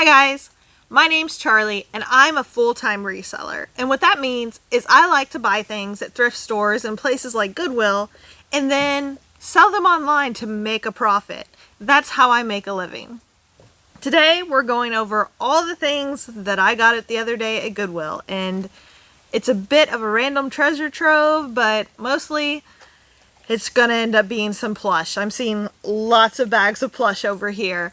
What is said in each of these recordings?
Hi guys, my name's Charlie and I'm a full-time reseller. And what that means is I like to buy things at thrift stores and places like Goodwill and then sell them online to make a profit. That's how I make a living. Today we're going over all the things that I got it the other day at Goodwill, and it's a bit of a random treasure trove, but mostly it's gonna end up being some plush. I'm seeing lots of bags of plush over here.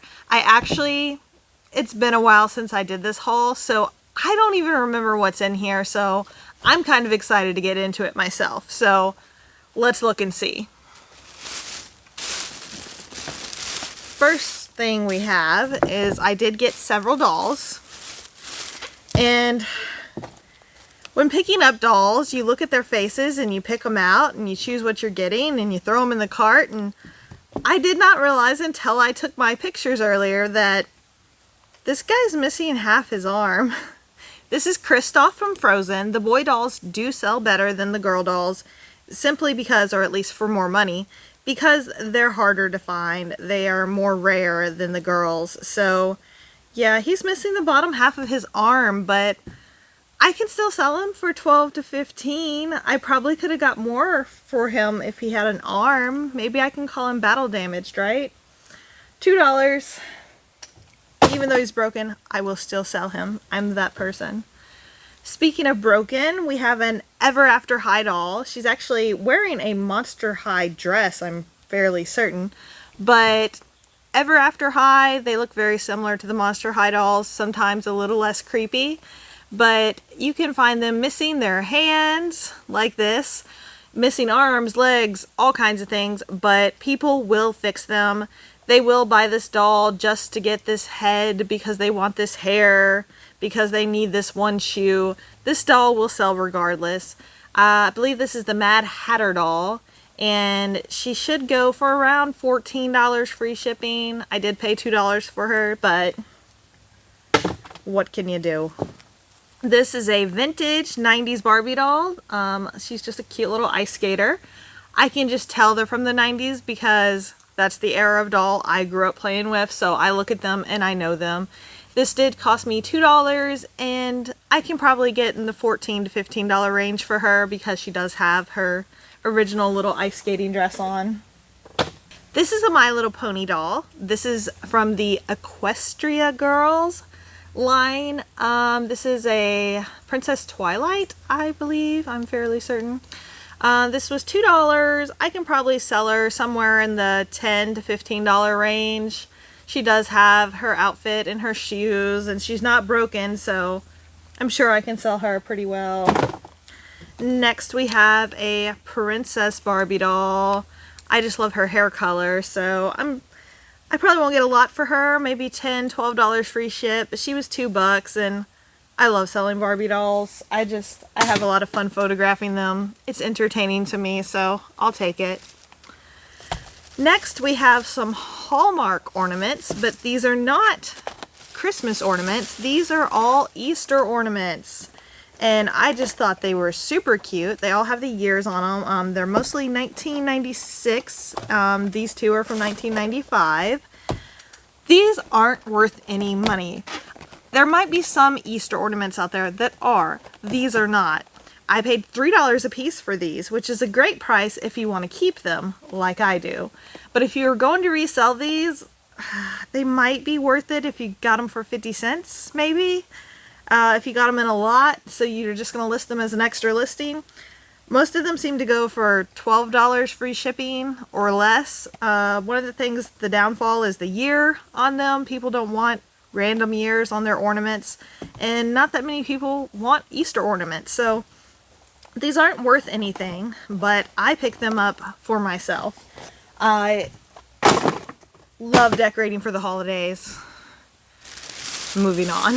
It's been a while since I did this haul, so I don't even remember what's in here, so I'm kind of excited to get into it myself. So let's look and see. First thing we have is I did get several dolls, and when picking up dolls, you look at their faces and you pick them out and you choose what you're getting and you throw them in the cart. And I did not realize until I took my pictures earlier that this guy's missing half his arm. This is Kristoff from Frozen. The boy dolls do sell better than the girl dolls simply because, or at least for more money, because they're harder to find. They are more rare than the girls. So yeah, he's missing the bottom half of his arm, but I can still sell him for $12 to $15. I probably could have got more for him if he had an arm. Maybe I can call him battle damaged, right? $2. Even though he's broken, I will still sell him. I'm that person. Speaking of broken, we have an Ever After High doll. She's actually wearing a Monster High dress, I'm fairly certain. But Ever After High, they look very similar to the Monster High dolls, sometimes a little less creepy. But you can find them missing their hands, like this, missing arms, legs, all kinds of things, but people will fix them. They will buy this doll just to get this head because they want this hair, because they need this one shoe. This doll will sell regardless. I believe this is the Mad Hatter doll, and she should go for around $14 free shipping. I did pay $2 for her, but what can you do? This is a vintage 90s Barbie doll. She's just a cute little ice skater. I can just tell they're from the 90s because that's the era of doll I grew up playing with, so I look at them and I know them. This did cost me $2, and I can probably get in the $14 to $15 range for her because she does have her original little ice skating dress on. This is a My Little Pony doll. This is from the Equestria Girls line. This is a Princess Twilight, I believe. I'm fairly certain. This was $2. I can probably sell her somewhere in the $10 to $15 range. She does have her outfit and her shoes, and she's not broken, so I'm sure I can sell her pretty well. Next we have a Princess Barbie doll. I just love her hair color, so I probably won't get a lot for her, maybe $10, $12 free ship, but she was $2, and I love selling Barbie dolls. I have a lot of fun photographing them. It's entertaining to me, so I'll take it. Next, we have some Hallmark ornaments, but these are not Christmas ornaments. These are all Easter ornaments, and I just thought they were super cute. They all have the years on them. They're mostly 1996. These two are from 1995. These aren't worth any money. There might be some Easter ornaments out there that are. These are not. I paid $3 a piece for these, which is a great price if you want to keep them, like I do. But if you're going to resell these, they might be worth it if you got them for 50 cents, maybe. If you got them in a lot, so you're just going to list them as an extra listing. Most of them seem to go for $12 free shipping or less. One of the things, the downfall is the year on them. People don't want random years on their ornaments, and not that many people want Easter ornaments, so these aren't worth anything, but I picked them up for myself. I love decorating for the holidays. Moving on.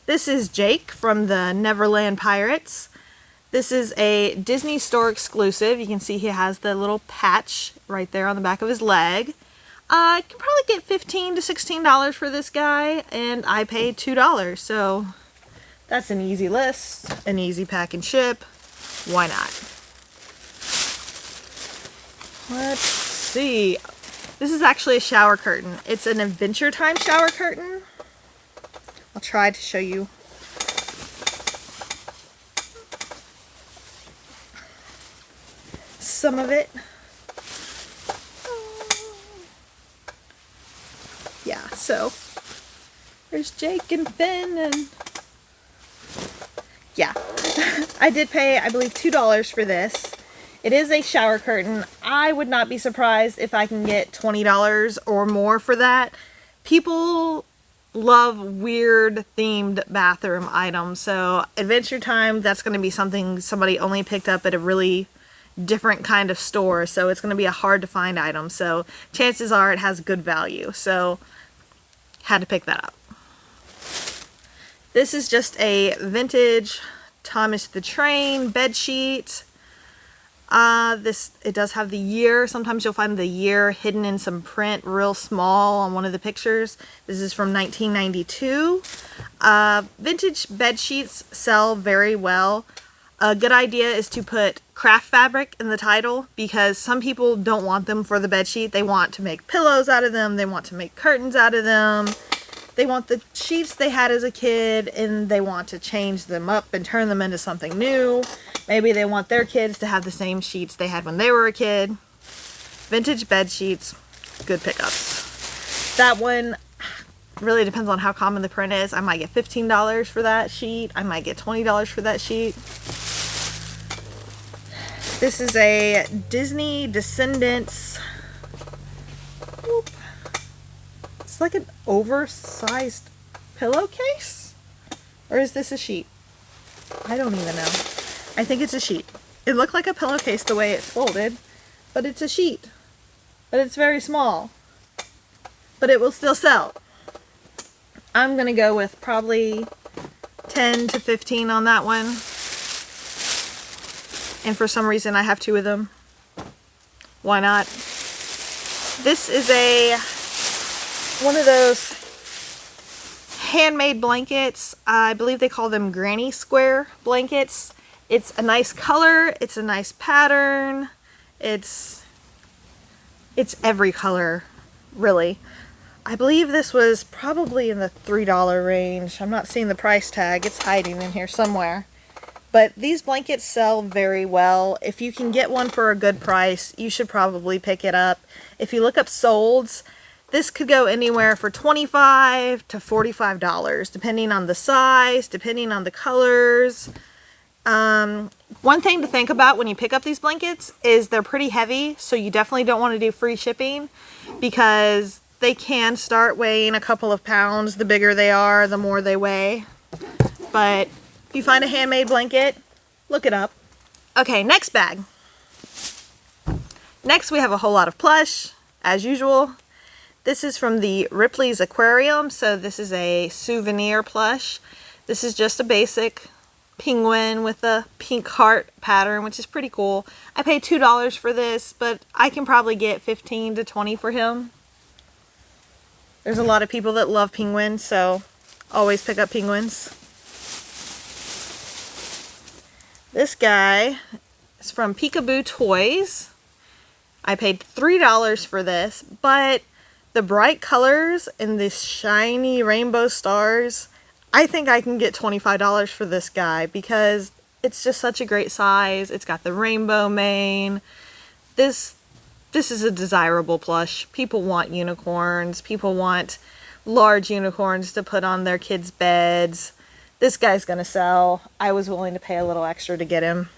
This is Jake from the Neverland Pirates. This is a Disney Store exclusive. You can see he has the little patch right there on the back of his leg. I can probably get $15 to $16 for this guy, and I paid $2, so that's an easy list, an easy pack and ship. Why not? Let's see. This is actually a shower curtain. It's an Adventure Time shower curtain. I'll try to show you. Some of it. Yeah, so there's Jake and Finn, and yeah. I did pay, I believe, $2 for this. It is a shower curtain. I would not be surprised if I can get $20 or more for that. People love weird themed bathroom items, so Adventure Time, that's going to be something somebody only picked up at a really different kind of store, so it's going to be a hard to find item, so chances are it has good value, so had to pick that up. This is just a vintage Thomas the Train bed sheet. It does have the year. Sometimes you'll find the year hidden in some print real small on one of the pictures. This is from 1992. Vintage bed sheets sell very well. A good idea is to put craft fabric in the title, because some people don't want them for the bed sheet. They want to make pillows out of them. They want to make curtains out of them. They want the sheets they had as a kid, and they want to change them up and turn them into something new. Maybe they want their kids to have the same sheets they had when they were a kid. Vintage bed sheets, good pickups. That one really depends on how common the print is. I might get $15 for that sheet. I might get $20 for that sheet. This is a Disney Descendants. Whoop. It's like an oversized pillowcase? Or is this a sheet? I don't even know. I think it's a sheet. It looked like a pillowcase the way it's folded, but it's a sheet. But it's very small. But it will still sell. I'm going to go with probably 10 to 15 on that one. And for some reason I have two of them. Why not? This is one of those handmade blankets. I believe they call them granny square blankets. It's a nice color. It's a nice pattern. It's every color, really. I believe this was probably in the $3 range. I'm not seeing the price tag. It's hiding in here somewhere. But these blankets sell very well. If you can get one for a good price, you should probably pick it up. If you look up solds, this could go anywhere for $25 to $45, depending on the size, depending on the colors. One thing to think about when you pick up these blankets is they're pretty heavy, so you definitely don't want to do free shipping, because they can start weighing a couple of pounds. The bigger they are, the more they weigh. But if you find a handmade blanket, look it up. Okay, next bag. Next we have a whole lot of plush, as usual. This is from the Ripley's Aquarium, so this is a souvenir plush. This is just a basic penguin with a pink heart pattern, which is pretty cool. I paid $2 for this, but I can probably get 15 to 20 for him. There's a lot of people that love penguins, so always pick up penguins. This guy is from Peekaboo Toys. I paid $3 for this, but the bright colors and this shiny rainbow stars, I think I can get $25 for this guy, because it's just such a great size. It's got the rainbow mane. This is a desirable plush. People want unicorns. People want large unicorns to put on their kids' beds. This guy's gonna sell. I was willing to pay a little extra to get him.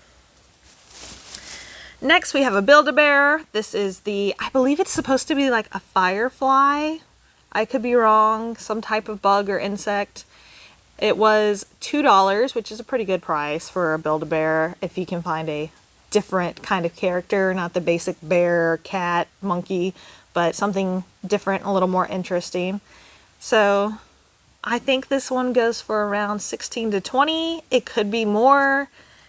Next we have a Build-A-Bear. This is I believe it's supposed to be like a firefly. I could be wrong. Some type of bug or insect. It was $2, which is a pretty good price for a Build-A-Bear if you can find a different kind of character, not the basic bear, cat, monkey, but something different, a little more interesting. So I think this one goes for around 16 to 20. It could be more.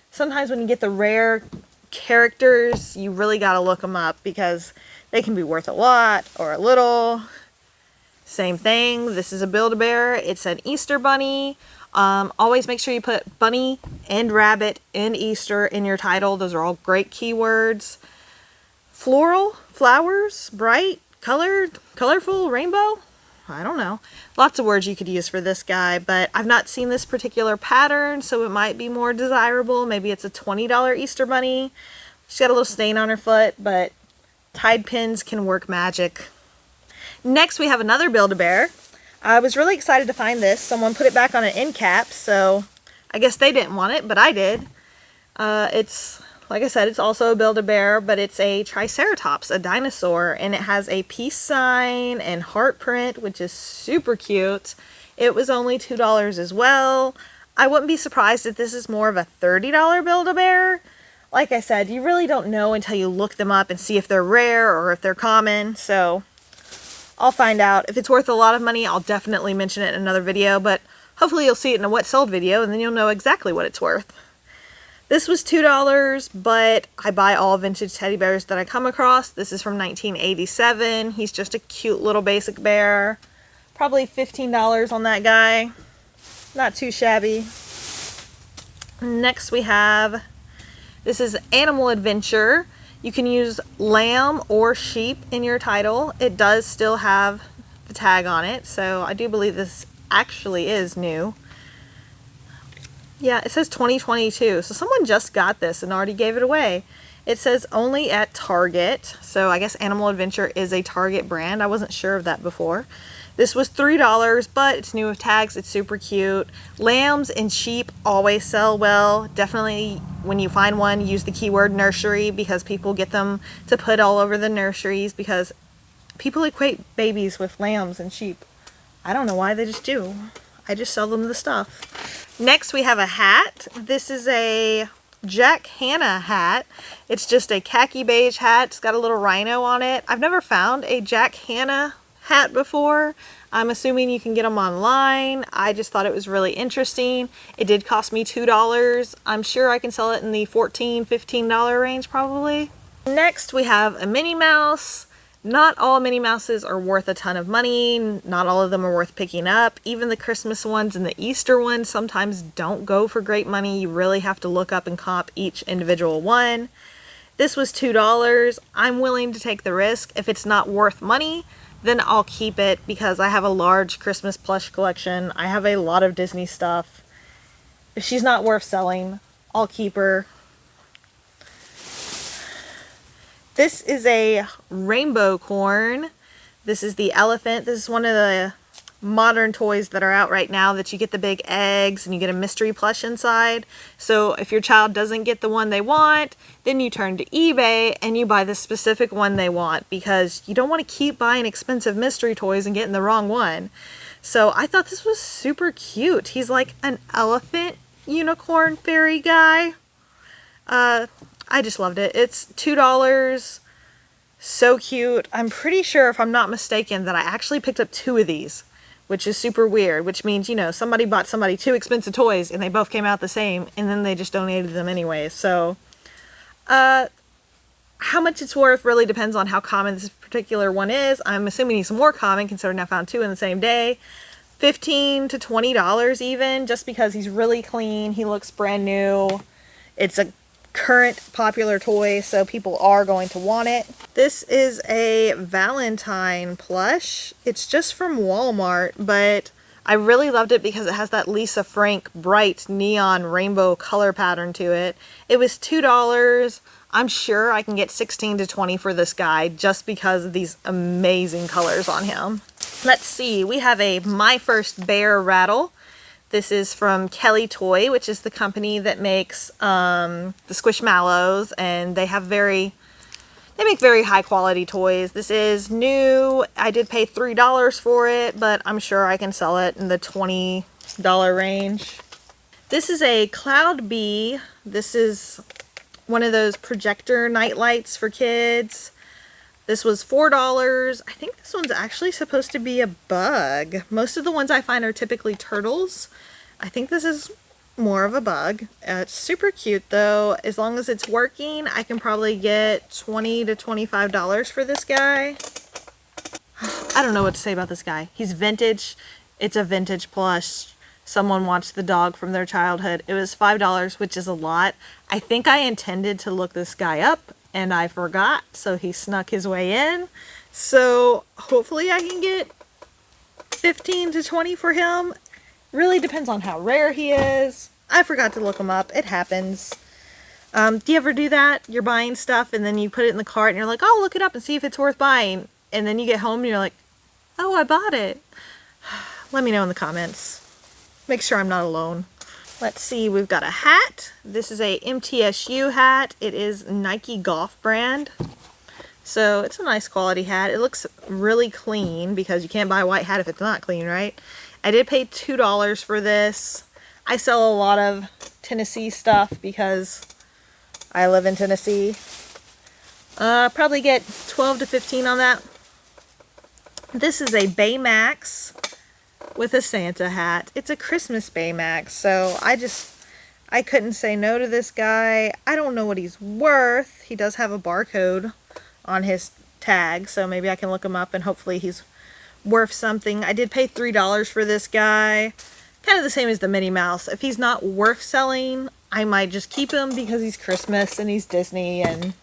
Sometimes when you get the rare characters, you really got to look them up, because they can be worth a lot or a little. Same thing. This is a Build-A-Bear. It's an Easter bunny. Always make sure you put bunny and rabbit and Easter in your title. Those are all great keywords. Floral, flowers, bright, colored, colorful, rainbow. I don't know. Lots of words you could use for this guy, but I've not seen this particular pattern, so it might be more desirable. Maybe it's a $20 Easter bunny. She's got a little stain on her foot, but Tide pins can work magic. Next, we have another Build-A-Bear. I was really excited to find this. Someone put it back on an end cap, so I guess they didn't want it, but I did. It's, like I said, it's also a Build-A-Bear, but it's a Triceratops, a dinosaur, and it has a peace sign and heart print, which is super cute. It was only $2 as well. I wouldn't be surprised if this is more of a $30 Build-A-Bear. Like I said, you really don't know until you look them up and see if they're rare or if they're common, so I'll find out. If it's worth a lot of money, I'll definitely mention it in another video, but hopefully you'll see it in a what sold video and then you'll know exactly what it's worth. This was $2, but I buy all vintage teddy bears that I come across. This is from 1987. He's just a cute little basic bear. Probably $15 on that guy. Not too shabby. Next we have, this is Animal Adventure. You can use lamb or sheep in your title. It does still have the tag on it, so I do believe this actually is new. Yeah, it says 2022, so someone just got this and already gave it away. It says only at Target, so I guess Animal Adventure is a Target brand. I wasn't sure of that before. This was $3, but it's new with tags. It's super cute. Lambs and sheep always sell well. Definitely, when you find one, use the keyword nursery because people get them to put all over the nurseries because people equate babies with lambs and sheep. I don't know why, they just do. I just sell them the stuff. Next, we have a hat. This is a Jack Hanna hat. It's just a khaki beige hat. It's got a little rhino on it. I've never found a Jack Hanna hat before. I'm assuming you can get them online. I just thought it was really interesting. It did cost me $2. I'm sure I can sell it in the $14, $15 range probably. Next, we have a Minnie Mouse. Not all Minnie Mouses are worth a ton of money. Not all of them are worth picking up. Even the Christmas ones and the Easter ones sometimes don't go for great money. You really have to look up and comp each individual one. This was $2. I'm willing to take the risk. If it's not worth money, then I'll keep it because I have a large Christmas plush collection. I have a lot of Disney stuff. If she's not worth selling, I'll keep her. This is a rainbow corn. This is the elephant. This is one of the modern toys that are out right now that you get the big eggs and you get a mystery plush inside. So if your child doesn't get the one they want, then you turn to eBay and you buy the specific one they want because you don't want to keep buying expensive mystery toys and getting the wrong one. So I thought this was super cute. He's like an elephant unicorn fairy guy. I just loved it. It's $2. So cute. I'm pretty sure, if I'm not mistaken, that I actually picked up 2 of these, which is super weird, which means, you know, somebody bought somebody 2 expensive toys and they both came out the same and then they just donated them anyway. So, how much it's worth really depends on how common this particular one is. I'm assuming he's more common considering I found 2 in the same day. $15 to $20 even, just because he's really clean. He looks brand new. It's a current popular toy, so people are going to want it. This is a Valentine plush. It's just from Walmart, but I really loved it because it has that Lisa Frank bright neon rainbow color pattern to it. It was $2. I'm sure I can get 16 to 20 for this guy just because of these amazing colors on him. Let's see, we have a My First Bear rattle. This is from Kelly Toy, which is the company that makes the Squishmallows, and they make very high quality toys. This is new. I did pay $3 for it, but I'm sure I can sell it in the $20 range. This is a Cloud Bee. This is one of those projector night lights for kids. This was $4. I think this one's actually supposed to be a bug. Most of the ones I find are typically turtles. I think this is more of a bug. It's super cute though. As long as it's working, I can probably get $20 to $25 for this guy. I don't know what to say about this guy. He's vintage. It's a vintage plush. Someone watched the dog from their childhood. It was $5, which is a lot. I think I intended to look this guy up and I forgot, so he snuck his way in. So hopefully I can get 15 to 20 for him. Really depends on how rare he is. I forgot to look him up. It happens. Do you ever do that? You're buying stuff and then you put it in the cart and you're like, oh, look it up and see if it's worth buying. And then you get home and you're like, oh, I bought it. Let me know in the comments. Make sure I'm not alone. Let's see, we've got a hat. This is a MTSU hat. It is Nike Golf brand. So it's a nice quality hat. It looks really clean because you can't buy a white hat if it's not clean, right? I did pay $2 for this. I sell a lot of Tennessee stuff because I live in Tennessee. Probably get 12 to 15 on that. This is a Baymax with a Santa hat. It's a Christmas Baymax, so I couldn't say no to this guy. I don't know what he's worth. He does have a barcode on his tag, so maybe I can look him up and hopefully he's worth something. I did pay $3 for this guy. Kind of the same as the Minnie Mouse. If he's not worth selling, I might just keep him because he's Christmas and he's Disney, and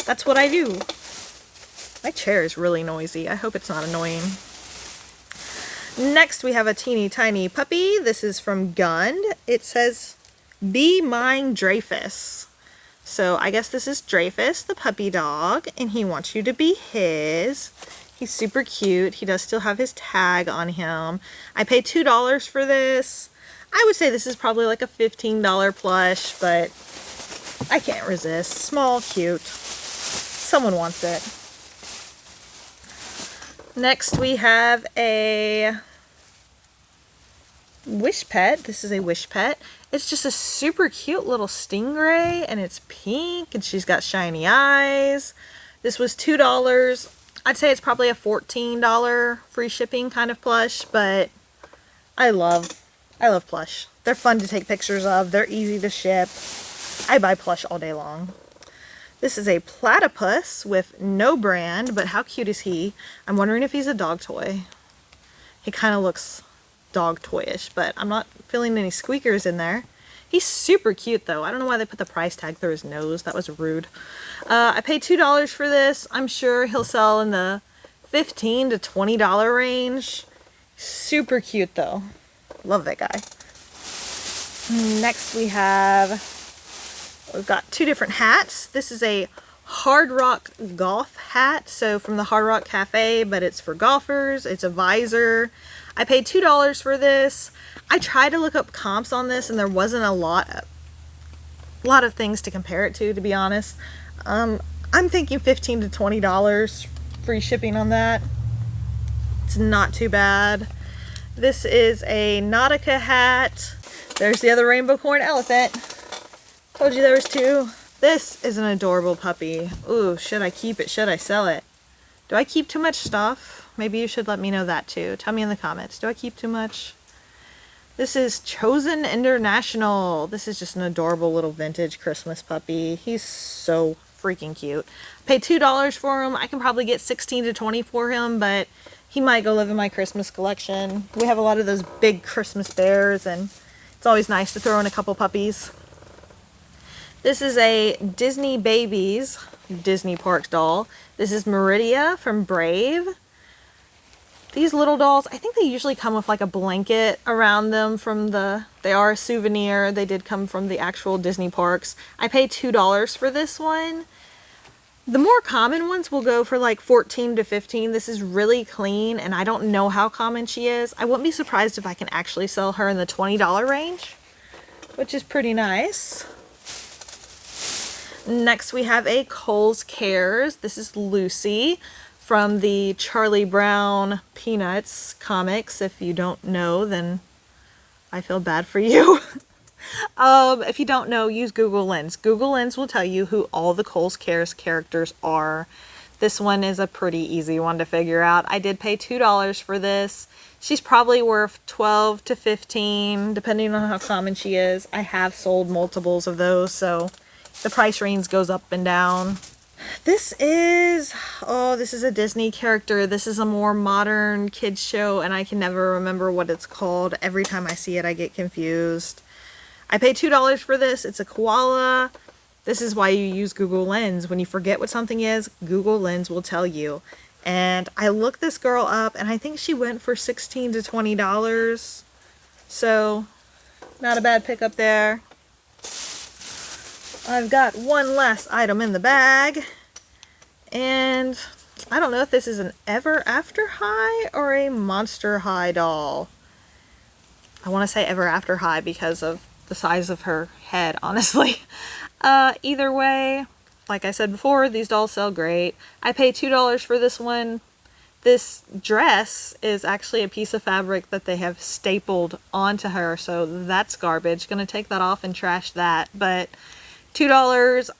that's what I do. My chair is really noisy. I hope it's not annoying. Next, we have a teeny tiny puppy. This is from Gund. It says, "Be mine, Dreyfus." So I guess this is Dreyfus, the puppy dog, and he wants you to be his. He's super cute. He does still have his tag on him. I paid $2 for this. I would say this is probably like a $15 plush, but I can't resist. Small, cute. Someone wants it. Next we have a Wish Pet. This is a Wish Pet. It's just a super cute little stingray, and it's pink, and she's got shiny eyes. This was $2. I'd say it's probably a $14 free shipping kind of plush, but I love plush. They're fun to take pictures of. They're easy to ship. I buy plush all day long. This is a platypus with no brand, but how cute is he? I'm wondering if he's a dog toy. He kind of looks dog toyish, but I'm not feeling any squeakers in there. He's super cute though. I don't know why they put the price tag through his nose. That was rude. I paid $2 for this. I'm sure he'll sell in the $15 to $20 range. Super cute though. Love that guy. Next we've got two different hats. This is a Hard Rock golf hat. So from the Hard Rock Cafe, but it's for golfers. It's a visor. I paid $2 for this. I tried to look up comps on this and there wasn't a lot of things to compare it to be honest. I'm thinking $15 to $20 free shipping on that. It's not too bad. This is a Nautica hat. There's the other rainbow corn elephant. Told you there was two. This is an adorable puppy. Ooh, should I keep it? Should I sell it? Do I keep too much stuff? Maybe you should let me know that too. Tell me in the comments. Do I keep too much? This is Chosen International. This is just an adorable little vintage Christmas puppy. He's so freaking cute. Paid $2 for him. I can probably get 16 to 20 for him, but he might go live in my Christmas collection. We have a lot of those big Christmas bears, and it's always nice to throw in a couple puppies. This is a Disney Babies Disney Parks doll. This is Meridia from Brave. These little dolls, I think they usually come with like a blanket around them they are a souvenir. They did come from the actual Disney parks. I paid $2 for this one. The more common ones will go for like 14 to 15. This is really clean and I don't know how common she is. I wouldn't be surprised if I can actually sell her in the $20 range, which is pretty nice. Next we have a Kohl's Cares. This is Lucy from the Charlie Brown Peanuts comics. If you don't know, then I feel bad for you. If you don't know, use Google Lens. Google Lens will tell you who all the Kohl's Cares characters are. This one is a pretty easy one to figure out. I did pay $2 for this. She's probably worth 12 to 15, depending on how common she is. I have sold multiples of those, so the price range goes up and down. This is a Disney character. This is a more modern kids show, and I can never remember what it's called. Every time I see it, I get confused. I paid $2 for this. It's a koala. This is why you use Google Lens. When you forget what something is, Google Lens will tell you. And I looked this girl up, and I think she went for $16 to $20. So, not a bad pickup there. I've got one last item in the bag. And I don't know if this is an Ever After High or a Monster High doll. I want to say Ever After High because of the size of her head, honestly. Either way, like I said before, these dolls sell great. I paid $2 for this one. This dress is actually a piece of fabric that they have stapled onto her, so that's garbage. Gonna take that off and trash that. But $2,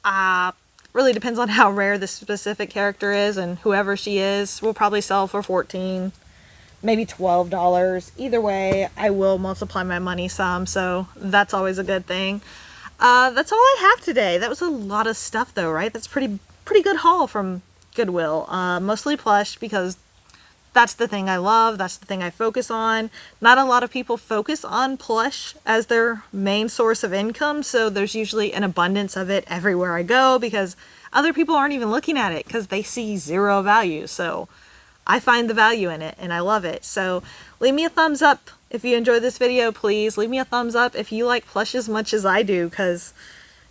really depends on how rare this specific character is, and whoever she is will probably sell for $14, maybe $12. Either way, I will multiply my money some, so that's always a good thing. That's all I have today. That was a lot of stuff though, right? That's pretty good haul from Goodwill. Mostly plush because that's the thing I love. That's the thing I focus on. Not a lot of people focus on plush as their main source of income, so there's usually an abundance of it everywhere I go because other people aren't even looking at it because they see zero value. So I find the value in it and I love it. So leave me a thumbs up if you enjoyed this video, please. Leave me a thumbs up if you like plush as much as I do, because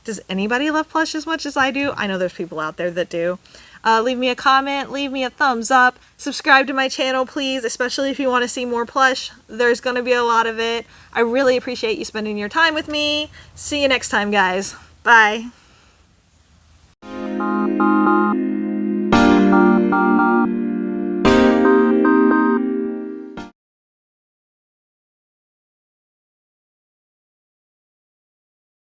does anybody love plush as much as I do? I know there's people out there that do. Leave me a comment, leave me a thumbs up, subscribe to my channel, please, especially if you want to see more plush. There's going to be a lot of it. I really appreciate you spending your time with me. See you next time, guys. Bye.